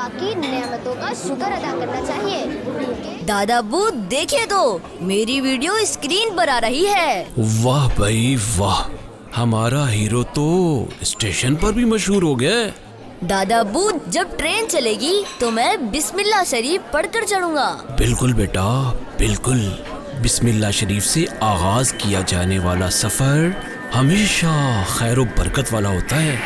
پاک کی نعمتوں کا شکر ادا کرنا چاہیے۔ دادا ابو دیکھیے تو میری ویڈیو اسکرین پر آ رہی ہے۔ واہ بھائی واہ، ہمارا ہیرو تو اسٹیشن پر بھی مشہور ہو گیا ہے۔ دادا ابو جب ٹرین چلے گی تو میں بسم اللہ شریف پڑھ کر چڑھوں گا۔ بالکل بیٹا بالکل، بسم اللہ شریف سے آغاز کیا جانے والا سفر ہمیشہ خیر و برکت والا ہوتا ہے۔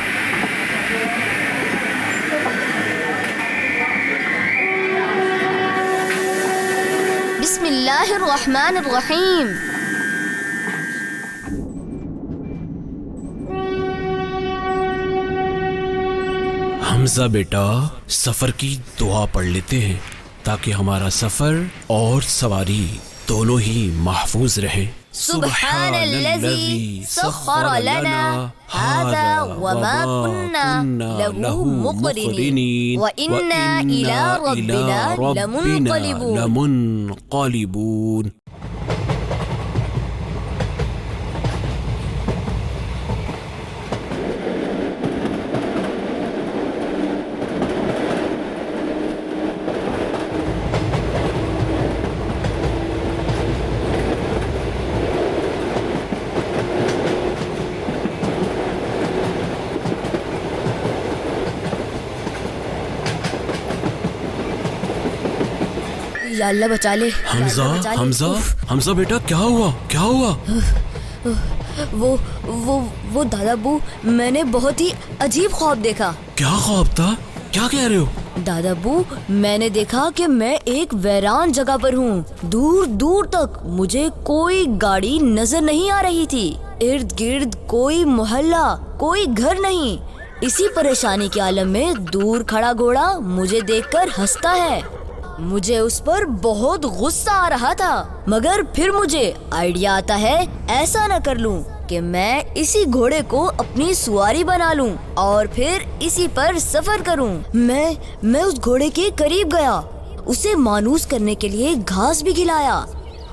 بسم اللہ الرحمن الرحیم۔ حمزہ بیٹا سفر کی دعا پڑھ لیتے ہیں تاکہ ہمارا سفر اور سواری دونوں ہی محفوظ رہے۔ سبحان الذی سخر لنا هذا وما كنا له مقرنين وإنا إلى ربنا لمنقلبون۔ یا اللہ بچا لے۔ حمزہ بیٹا کیا ہوا؟ وہ دادا ابو میں نے بہت ہی عجیب خواب دیکھا۔ کیا خواب تھا؟ کیا کہہ رہے ہو؟ دادا ابو میں نے دیکھا کہ میں ایک ویران جگہ پر ہوں، دور دور تک مجھے کوئی گاڑی نظر نہیں آ رہی تھی، ارد گرد کوئی محلہ کوئی گھر نہیں۔ اسی پریشانی کے عالم میں دور کھڑا گھوڑا مجھے دیکھ کر ہنستا ہے۔ مجھے اس پر بہت غصہ آ رہا تھا، مگر پھر مجھے آئیڈیا آتا ہے ایسا نہ کر لوں کہ میں اسی گھوڑے کو اپنی سواری بنا لوں اور پھر اسی پر سفر کروں۔ میں اس گھوڑے کے قریب گیا، اسے مانوس کرنے کے لیے گھاس بھی کھلایا،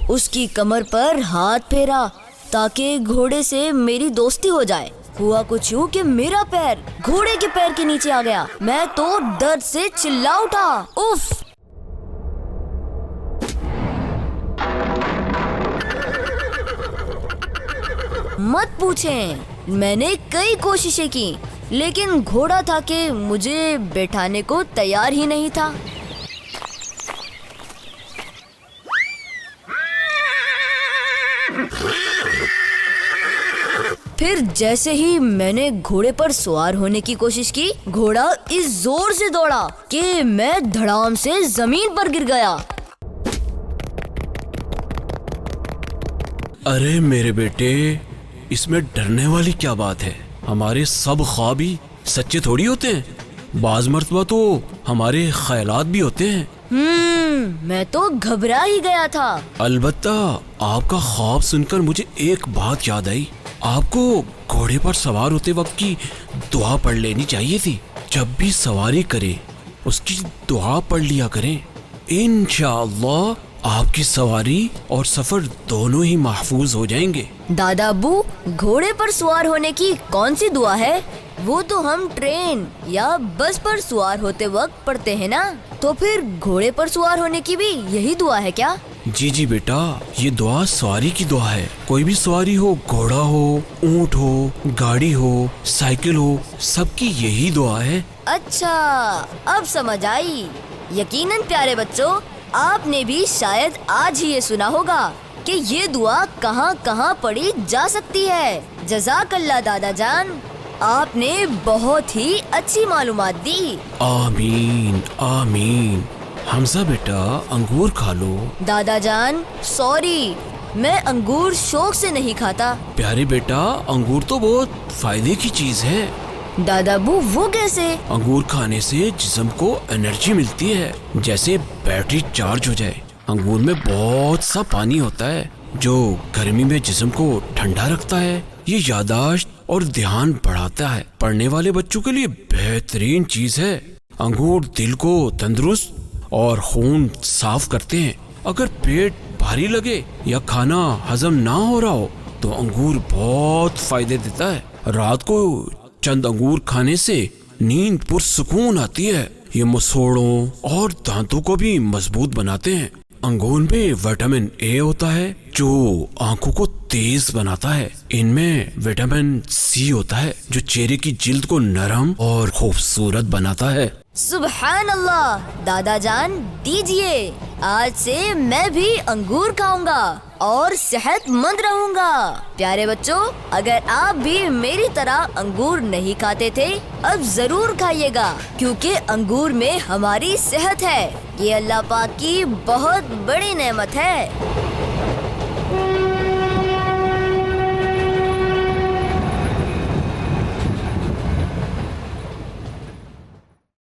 اس کی کمر پر ہاتھ پھیرا تاکہ گھوڑے سے میری دوستی ہو جائے۔ ہوا کچھ یوں کہ میرا پیر گھوڑے کے پیر کے نیچے آ گیا، میں تو درد سے چلا اٹھا۔ اف! مت پوچھیں، میں نے کئی کوششیں کی لیکن گھوڑا تھا کہ مجھے بیٹھانے کو تیار ہی نہیں تھا۔ پھر جیسے ہی میں نے گھوڑے پر سوار ہونے کی کوشش کی، گھوڑا اس زور سے دوڑا کہ میں دھڑام سے زمین پر گر گیا۔ ارے میرے بیٹے، اس میں ڈرنے والی کیا بات ہے؟ ہمارے سب خواب ہی سچے تھوڑی ہوتے ہیں، بعض مرتبہ تو ہمارے خیالات بھی ہوتے ہیں۔ میں تو گھبرا ہی گیا تھا۔ البتہ آپ کا خواب سن کر مجھے ایک بات یاد آئی، آپ کو گھوڑے پر سوار ہوتے وقت کی دعا پڑھ لینی چاہیے تھی۔ جب بھی سواری کریں اس کی دعا پڑھ لیا کریں، انشاءاللہ آپ کی سواری اور سفر دونوں ہی محفوظ ہو جائیں گے۔ دادا ابو گھوڑے پر سوار ہونے کی کون سی دعا ہے؟ وہ تو ہم ٹرین یا بس پر سوار ہوتے وقت پڑھتے ہیں نا، تو پھر گھوڑے پر سوار ہونے کی بھی یہی دعا ہے کیا؟ جی بیٹا، یہ دعا سواری کی دعا ہے۔ کوئی بھی سواری ہو، گھوڑا ہو، اونٹ ہو، گاڑی ہو، سائیکل ہو، سب کی یہی دعا ہے۔ اچھا اب سمجھ آئی۔ یقیناً پیارے بچوں، آپ نے بھی شاید آج ہی یہ سنا ہوگا کہ یہ دعا کہاں کہاں پڑھی جا سکتی ہے۔ جزاک اللہ دادا جان، آپ نے بہت ہی اچھی معلومات دی۔ آمین آمین۔ حمزہ بیٹا انگور کھا لو۔ دادا جان سوری، میں انگور شوق سے نہیں کھاتا۔ پیارے بیٹا انگور تو بہت فائدے کی چیز ہے۔ دادا ابو وہ کیسے؟ انگور کھانے سے جسم کو انرجی ملتی ہے، جیسے بیٹری چارج ہو جائے۔ انگور میں بہت سا پانی ہوتا ہے جو گرمی میں جسم کو ٹھنڈا رکھتا ہے، یہ یادداشت اور دھیان بڑھاتا ہے۔ پڑھنے والے بچوں کے لیے بہترین چیز ہے۔ انگور دل کو تندرست اور خون صاف کرتے ہیں۔ اگر پیٹ بھاری لگے یا کھانا ہضم نہ ہو رہا ہو تو انگور بہت فائدے دیتا ہے۔ رات کو چند انگور کھانے سے نیند پرسکون آتی ہے۔ یہ مسوڑوں اور دانتوں کو بھی مضبوط بناتے ہیں۔ انگور میں وٹامن اے ہوتا ہے جو آنکھوں کو تیز بناتا ہے۔ ان میں وٹامن سی ہوتا ہے جو چہرے کی جلد کو نرم اور خوبصورت بناتا ہے۔ سبحان اللہ، دادا جان دیجئے، آج سے میں بھی انگور کھاؤں گا اور صحت مند رہوں گا۔ پیارے بچوں، اگر آپ بھی میری طرح انگور نہیں کھاتے تھے اب ضرور کھائیے گا، کیونکہ انگور میں ہماری صحت ہے۔ یہ اللہ پاک کی بہت بڑی نعمت ہے۔